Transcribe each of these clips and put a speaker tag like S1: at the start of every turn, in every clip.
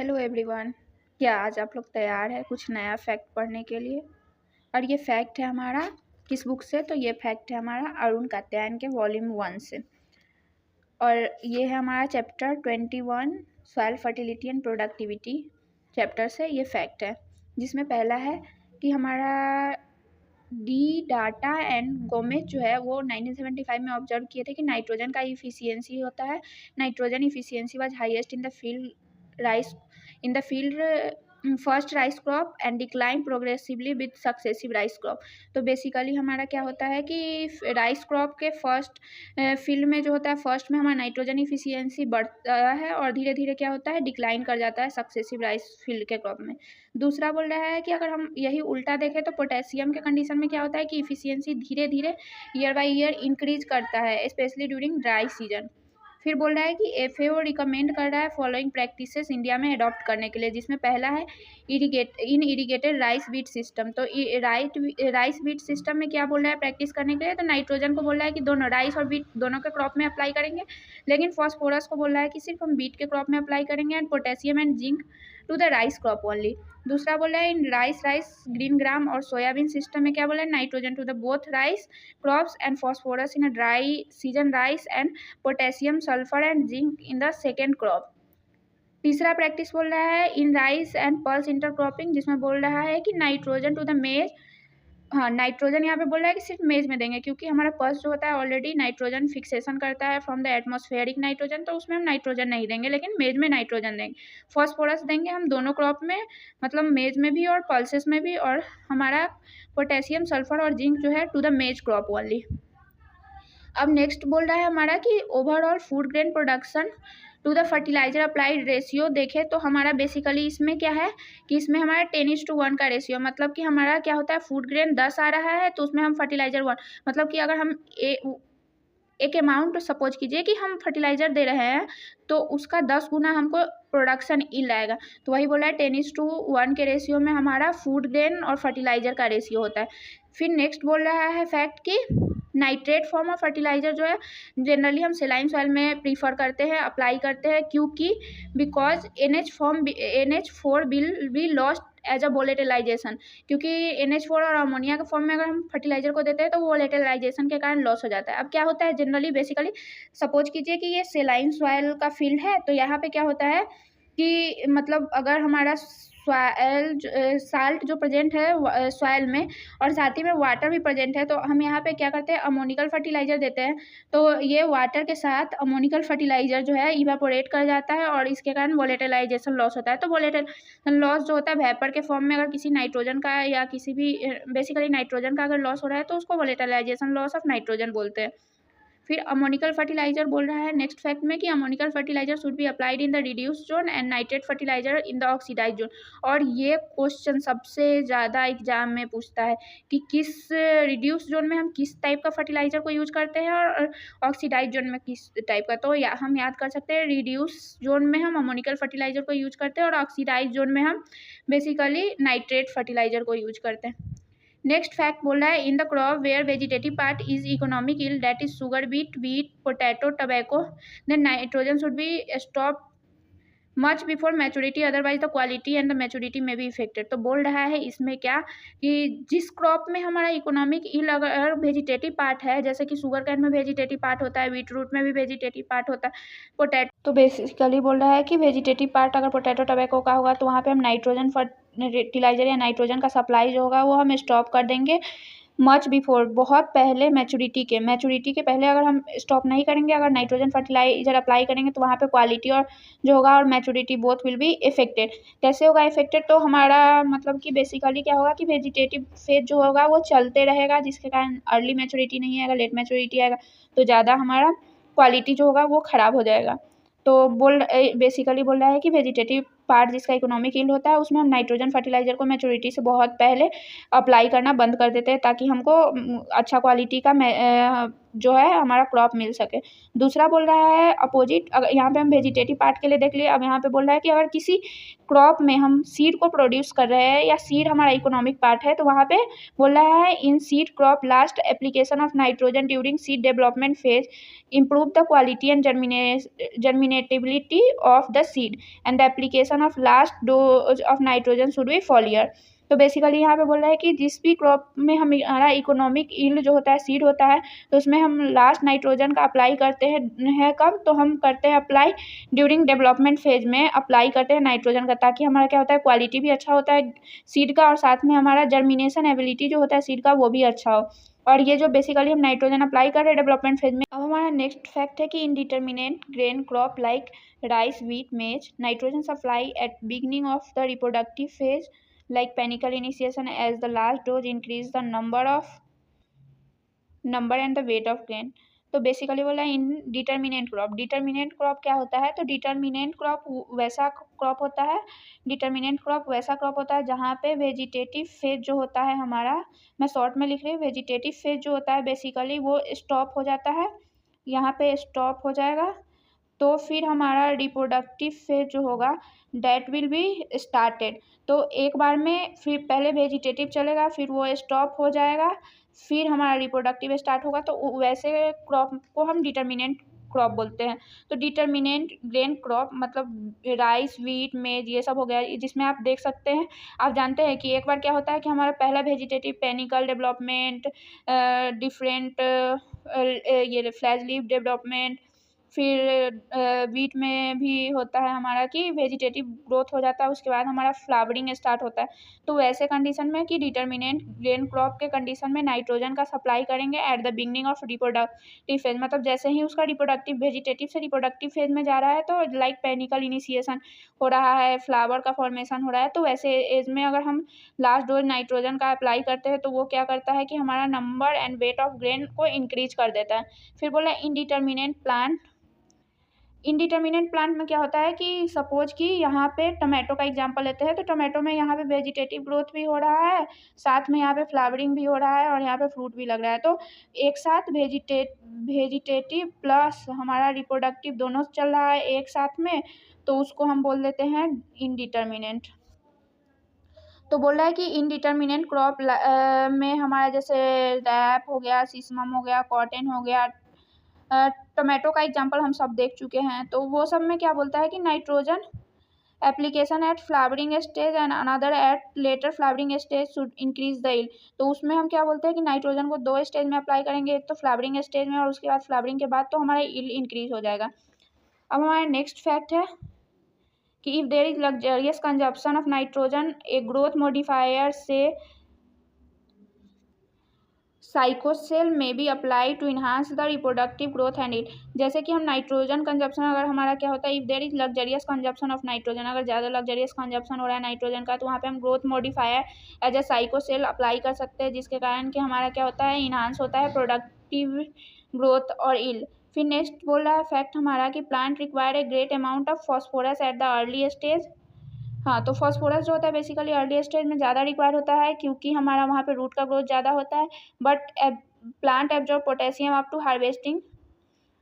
S1: Hello everyone. क्या आज आप लोग तैयार है कुछ नया फैक्ट पढ़ने के लिए? और ये फैक्ट है हमारा किस बुक से? तो ये फैक्ट है हमारा अरुण कात्यायन के वॉल्यूम 1 से। और ये है हमारा chapter 21 soil fertility and productivity chapter से ये फैक्ट है, जिसमें पहला है कि हमारा डी डाटा एंड गोमेज जो है वो 1975 में ऑब्जर्व किए थे कि नाइट्रोजन का इफिशियंसी होता है, nitrogen efficiency was highest in the field rice in the field first rice crop and decline progressively with successive rice crop. तो बेसिकली हमारा क्या होता है कि राइस क्रॉप के फर्स्ट फील्ड में जो होता है, फर्स्ट में हमारा नाइट्रोजन इफिशियंसी बढ़ता है और धीरे धीरे क्या होता है, डिक्लाइन कर जाता है सक्सेसिव राइस फील्ड के क्रॉप में। दूसरा बोल रहा है कि अगर हम यही उल्टा देखें तो पोटेशियम के कंडीशन में क्या होता है कि इफिशियंसी धीरे धीरे ईयर बाई ईयर इंक्रीज करता है, स्पेशली ड्यूरिंग ड्राई सीजन। फिर बोल रहा है कि एफएओ रिकमेंड कर रहा है फॉलोइंग प्रैक्टिसेस इंडिया में अडॉप्ट करने के लिए, जिसमें पहला है इरीगेटेड राइस बीट सिस्टम। तो राइस बीट सिस्टम में क्या बोल रहा है प्रैक्टिस करने के लिए? तो नाइट्रोजन को बोल रहा है कि दोनों राइस और बीट दोनों के क्रॉप में अप्लाई करेंगे, लेकिन फॉस्फोरस को बोल रहा है कि सिर्फ हम बीट के क्रॉप में अप्लाई करेंगे, and potassium and zinc to the rice crop only. दूसरा बोल रहा है इन राइस ग्रीन ग्राम और सोयाबीन सिस्टम में क्या बोला है, nitrogen to the both rice crops and phosphorus in a dry season rice and potassium sulphur and zinc in the second crop. तीसरा प्रैक्टिस बोल रहा है in rice and pulse intercropping, जिसमें बोल रहा है कि नाइट्रोजन टू द मेज, हाँ नाइट्रोजन यहाँ पे बोल रहा है कि सिर्फ मेज में देंगे, क्योंकि हमारा पल्स जो होता है ऑलरेडी नाइट्रोजन फिक्सेशन करता है फ्रॉम द एटमॉस्फेरिक नाइट्रोजन, तो उसमें हम नाइट्रोजन नहीं देंगे, लेकिन मेज में नाइट्रोजन देंगे। फॉस्फोरस देंगे हम दोनों क्रॉप में, मतलब मेज में भी और पल्सेस में भी, और हमारा पोटेशियम सल्फर और जिंक जो है to the maize crop only. अब नेक्स्ट बोल रहा है हमारा कि overall food grain production to the fertiliser applied ratio देखें तो हमारा बेसिकली इसमें क्या है कि इसमें हमारा 10:1 का रेशियो, मतलब कि हमारा क्या होता है फूड ग्रेन 10 आ रहा है तो उसमें हम फर्टिलाइजर 1, मतलब कि अगर हम एक अमाउंट सपोज कीजिए कि हम फर्टिलाइजर दे रहे हैं तो उसका 10 गुना हमको प्रोडक्शन इल आएगा। तो वही बोला है 10:1 के रेशियो में हमारा फूड ग्रेन और फर्टिलाइजर का रेशियो होता है। फिर नेक्स्ट बोल रहा है फैक्ट कि नाइट्रेट फॉर्म ऑफ फर्टिलाइजर जो है जनरली हम सेलाइन सॉइल में प्रीफर करते हैं, अप्लाई करते हैं, क्योंकि because NH4 will be lost as a volatilisation, क्योंकि NH4 और अमोनिया के फॉर्म में अगर हम फर्टिलाइजर को देते हैं तो वो वोलेटिलाइजेशन के कारण लॉस हो जाता है। अब क्या होता है जनरली बेसिकली सपोज कीजिए कि ये सेलाइन सॉइल का फील्ड है, तो यहाँ पे क्या होता है कि मतलब अगर हमारा साल्ट जो प्रेजेंट है सॉइल में और साथ ही में वाटर भी प्रेजेंट है, तो हम यहाँ पे क्या करते हैं अमोनिकल फर्टिलाइजर देते हैं, तो ये वाटर के साथ अमोनिकल फर्टिलाइजर जो है इवापोरेट कर जाता है और इसके कारण वोलेटिलाइजेशन लॉस होता है। तो वोलेटिलाइजेशन लॉस जो होता है वेपर के फॉर्म में, अगर किसी नाइट्रोजन का या किसी भी बेसिकली नाइट्रोजन का अगर लॉस हो रहा है तो उसको वोलेटिलाइजेशन लॉस ऑफ नाइट्रोजन बोलते हैं। फिर अमोनिकल फर्टिलाइजर बोल रहा है नेक्स्ट फैक्ट में कि ammoniacal fertiliser should be applied in the reduce zone and nitrate fertiliser in the oxidise zone. और ये क्वेश्चन सबसे ज़्यादा एग्जाम में पूछता है कि किस रिड्यूस जोन में हम किस टाइप का फर्टिलाइजर को यूज करते हैं और ऑक्सीडाइज जोन में किस टाइप का। तो हम याद कर सकते हैं रिड्यूस जोन में हम अमोनिकल फर्टिलाइजर को यूज करते हैं और ऑक्सीडाइज जोन में हम बेसिकली नाइट्रेट फर्टिलाइजर को यूज करते हैं। नेक्स्ट फैक्ट बोल रहा है in the crop where vegetative part is economical that is sugar beet wheat potato tobacco then nitrogen should be stop much before maturity otherwise the quality and the maturity में भी affected. तो बोल रहा है इसमें क्या कि जिस क्रॉप में हमारा इकोनॉमिक इल अगर वेजिटेटिव पार्ट है, जैसे कि शुगर कैन में वेजिटेटिव पार्ट होता है, बीट रूट में भी वेजिटेटिव पार्ट होता है, पोटैटो, तो बेसिकली बोल रहा है कि वेजिटेटिव पार्ट अगर पोटैटो टबैको का होगा तो वहाँ पे हम नाइट्रोजन फर्टिलाइजर या नाइट्रोजन का सप्लाई जो होगा वो हम स्टॉप कर देंगे मच बिफोर, बहुत पहले मैच्योरिटी के पहले अगर हम स्टॉप नहीं करेंगे, अगर नाइट्रोजन फर्टिलाइजर अप्लाई करेंगे तो वहाँ पे क्वालिटी और जो होगा और maturity both will be affected. कैसे होगा इफेक्टेड? तो हमारा मतलब कि बेसिकली क्या होगा कि वेजिटेटिव फेज जो होगा वो चलते रहेगा, जिसके कारण अर्ली मैच्योरिटी नहीं आएगा, लेट मैच्योरिटी आएगा, तो ज़्यादा हमारा क्वालिटी जो होगा वो ख़राब हो जाएगा। तो बेसिकली बोल रहा है कि वेजिटेटिव पार्ट जिसका इकोनॉमिक यील्ड होता है उसमें हम नाइट्रोजन फर्टिलाइजर को मैच्योरिटी से बहुत पहले अप्लाई करना बंद कर देते हैं, ताकि हमको अच्छा क्वालिटी का जो है हमारा क्रॉप मिल सके। दूसरा बोल रहा है अपोजिट, अगर यहाँ पे हम वेजिटेटिव पार्ट के लिए देख लिए, अब यहाँ पे बोल रहा है कि अगर किसी क्रॉप में हम सीड को प्रोड्यूस कर रहे हैं या सीड हमारा इकोनॉमिक पार्ट है, तो वहाँ पे बोल रहा है in seed crop last application of nitrogen during seed development phase improve the quality and germinability of the seed and the application consumption of last dose of nitrogen should B foliar. तो basically यहाँ पे बोल रहा है कि जिस भी crop में हमारा इकोनॉमिक यील्ड जो होता है सीड होता है, तो उसमें हम लास्ट नाइट्रोजन का अप्लाई करते हैं कब, तो हम करते हैं अप्लाई ड्यूरिंग डेवलपमेंट फेज में अप्लाई करते हैं नाइट्रोजन का, ताकि हमारा क्या होता है क्वालिटी भी अच्छा होता है सीड का और साथ में हमारा जर्मिनेशन एबिलिटी जो होता है सीड का वो भी अच्छा हो। और ये जो बेसिकली हम नाइट्रोजन अप्लाई कर रहे हैं डेवलपमेंट फेज में। अब हमारा नेक्स्ट फैक्ट है कि indeterminate grain crop like rice wheat maize nitrogen supply at beginning of the reproductive phase like panicle initiation as the last dose increase the number and the weight of grain। तो basically बोला इन determinant crop, determinant crop क्या होता है, तो determinant crop वैसा crop होता है, determinant crop वैसा क्रॉप होता है जहाँ पे वेजिटेटिव फेज जो होता है हमारा, मैं शॉर्ट में लिख रही हूँ, वेजिटेटिव फेज जो होता है बेसिकली वो स्टॉप हो जाता है, यहाँ पे स्टॉप हो जाएगा, तो फिर हमारा रिप्रोडक्टिव फेज जो होगा डैट विल बी स्टार्टेड। तो एक बार में फिर पहले वेजिटेटिव चलेगा, फिर वो स्टॉप हो जाएगा, फिर हमारा रिप्रोडक्टिव स्टार्ट होगा, तो वैसे क्रॉप को हम डिटर्मिनेंट क्रॉप बोलते हैं। तो डिटर्मिनेंट ग्रेन क्रॉप मतलब राइस वीट मेज ये सब हो गया, जिसमें आप देख सकते हैं, आप जानते हैं कि एक बार क्या होता है कि हमारा पहला वेजिटेटिव पेनिकल डेवलपमेंट, डिफरेंट ये फ्लैश लीफ डेवलपमेंट, फिर वीट में भी होता है हमारा कि वेजिटेटिव ग्रोथ हो जाता है, उसके बाद हमारा फ्लावरिंग स्टार्ट होता है। तो वैसे कंडीशन में कि डिटर्मिनेंट ग्रेन क्रॉप के कंडीशन में नाइट्रोजन का सप्लाई करेंगे at the beginning of reproductive phase, मतलब जैसे ही उसका रिप्रोडक्टिव वेजिटेटिव से रिप्रोडक्टिव फेज में जा रहा है, तो लाइक पेनिकल इनिशिएशन हो रहा है, फ्लावर का फॉर्मेशन हो रहा है, तो वैसे एज में अगर हम लास्ट डोज नाइट्रोजन का अप्लाई करते हैं तो वो क्या करता है कि हमारा number and weight of grain को इंक्रीज कर देता है। फिर बोला इनडिटर्मिनेंट प्लांट, इनडिटर्मिनेंट प्लांट में क्या होता है कि सपोज कि यहाँ पे टमाटो का एग्जांपल लेते हैं, तो टमाटो में यहाँ पे वेजिटेटिव ग्रोथ भी हो रहा है, साथ में यहाँ पे फ्लावरिंग भी हो रहा है और यहाँ पे फ्रूट भी लग रहा है, तो एक साथ वेजिटेटिव प्लस हमारा रिप्रोडक्टिव दोनों चल रहा है एक साथ में, तो उसको हम बोल देते हैं इनडिटर्मिनेंट। तो बोल रहा है कि इनडिटर्मिनेंट क्रॉप में हमारा जैसे रैप हो गया, सीसमम हो गया, कॉटन हो गया, टमाटो का एग्जांपल हम सब देख चुके हैं, तो वो सब में क्या बोलता है कि nitrogen application at flowering stage and another at later flowering stage should increase the yield. तो उसमें हम क्या बोलते हैं कि नाइट्रोजन को 2 स्टेज में अप्लाई करेंगे, एक तो फ्लावरिंग स्टेज में और उसके बाद फ्लावरिंग के बाद, तो हमारा यील्ड इंक्रीज हो जाएगा। अब हमारा नेक्स्ट फैक्ट है कि if there is luxurious consumption of nitrogen a growth modifier say Cycocel may be apply to enhance the reproductive growth and it. जैसे कि हम नाइट्रोजन कंजप्शन अगर हमारा क्या होता है, if there is luxurious consumption of nitrogen, अगर ज़्यादा लग्जरियस कंजप्शन हो रहा है नाइट्रोजन का, तो वहाँ पे हम growth modifier as a Cycocel apply कर सकते हैं, जिसके कारण कि हमारा क्या होता है इन्हांस होता है प्रोडक्टिव ग्रोथ और इल। फिर नेक्स्ट बोल रहा है फैक्ट हमारा कि plant require a great amount of phosphorus at the early stage. हाँ, तो फॉस्फोरस जो होता है बेसिकली अर्ली स्टेज में ज़्यादा रिक्वायर होता है, क्योंकि हमारा वहाँ पे रूट का ग्रोथ ज़्यादा होता है, but plant absorb potassium up to harvesting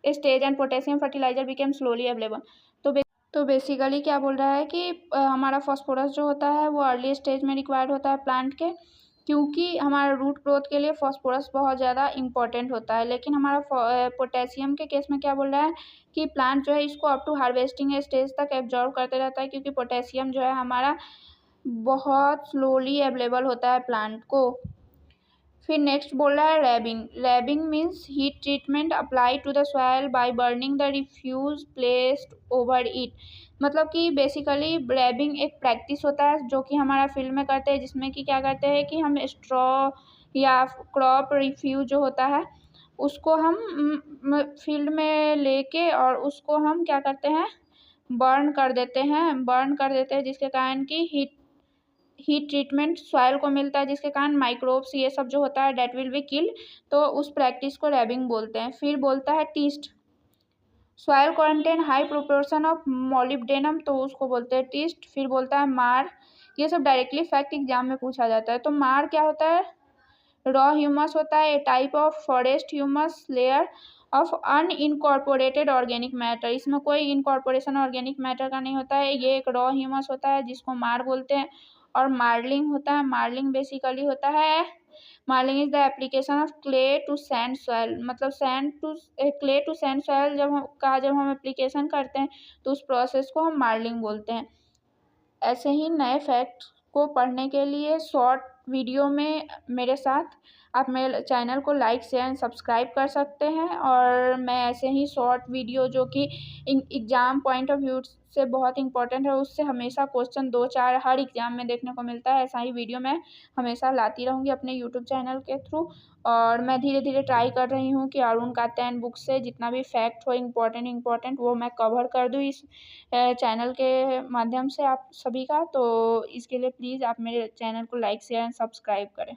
S1: stage and potassium fertiliser became slowly available. तो बेसिकली क्या बोल रहा है कि हमारा फॉस्फोरस जो होता है वो अर्ली स्टेज में रिक्वायर्ड होता है प्लांट के, क्योंकि हमारा रूट ग्रोथ के लिए फॉस्फोरस बहुत ज़्यादा इंपॉर्टेंट होता है। लेकिन हमारा पोटेशियम के केस में क्या बोल रहा है कि प्लांट जो है इसको अप टू हार्वेस्टिंग स्टेज तक एब्जॉर्व करते रहता है, क्योंकि पोटेशियम जो है हमारा बहुत स्लोली अवेलेबल होता है प्लांट को। फिर नेक्स्ट बोल रहा है rabbing. Rabbing means heat treatment apply to the soil by burning the refuse placed over it. मतलब कि बेसिकली रैबिंग एक प्रैक्टिस होता है जो कि हमारा फील्ड में करते हैं, जिसमें कि क्या करते हैं कि हम स्ट्रॉ या क्रॉप रिफ्यूज जो होता है उसको हम फील्ड में लेके और उसको हम क्या करते हैं बर्न कर देते हैं, जिसके कारण कि हीट ट्रीटमेंट सॉइल को मिलता है, जिसके कारण माइक्रोब्स ये सब जो होता है डेट विल बी किल। तो उस प्रैक्टिस को रैबिंग बोलते हैं। फिर बोलता है teart. Soil contain high proportion of molybdenum, तो उसको बोलते हैं टीस्ट। फिर बोलता है मार। ये सब डायरेक्टली फैक्ट एग्जाम में पूछा जाता है। तो मार क्या होता है, रॉ ह्यूमस होता है, a type of forest humus layer of unincorporated organic matter. इसमें कोई इनकॉर्पोरेशन ऑर्गेनिक मैटर का नहीं होता है, ये एक रॉ ह्यूमस होता है जिसको मार बोलते हैं। और मार्लिंग होता है, मार्लिंग बेसिकली होता है, marling is the application of clay to sand soil. मतलब क्ले टू सैंड सॉयल जब हम एप्लीकेशन करते हैं तो उस प्रोसेस को हम मार्लिंग बोलते हैं। ऐसे ही नए फैक्ट को पढ़ने के लिए शॉर्ट वीडियो में मेरे साथ आप मेरे चैनल को लाइक शेयर एंड सब्सक्राइब कर सकते हैं। और मैं ऐसे ही शॉर्ट वीडियो जो कि एग्ज़ाम पॉइंट ऑफ व्यू से बहुत इंपॉर्टेंट है, उससे हमेशा क्वेश्चन 2-4 हर एग्ज़ाम में देखने को मिलता है, ऐसा ही वीडियो मैं हमेशा लाती रहूँगी अपने यूट्यूब चैनल के थ्रू। और मैं धीरे धीरे ट्राई कर रही हूँ कि अरुण कात्यायन बुक से जितना भी फैक्ट हो इम्पॉर्टेंट वो मैं कवर कर दूँ इस चैनल के माध्यम से आप सभी का। तो इसके लिए प्लीज़ आप मेरे चैनल को लाइक शेयर एंड सब्सक्राइब करें।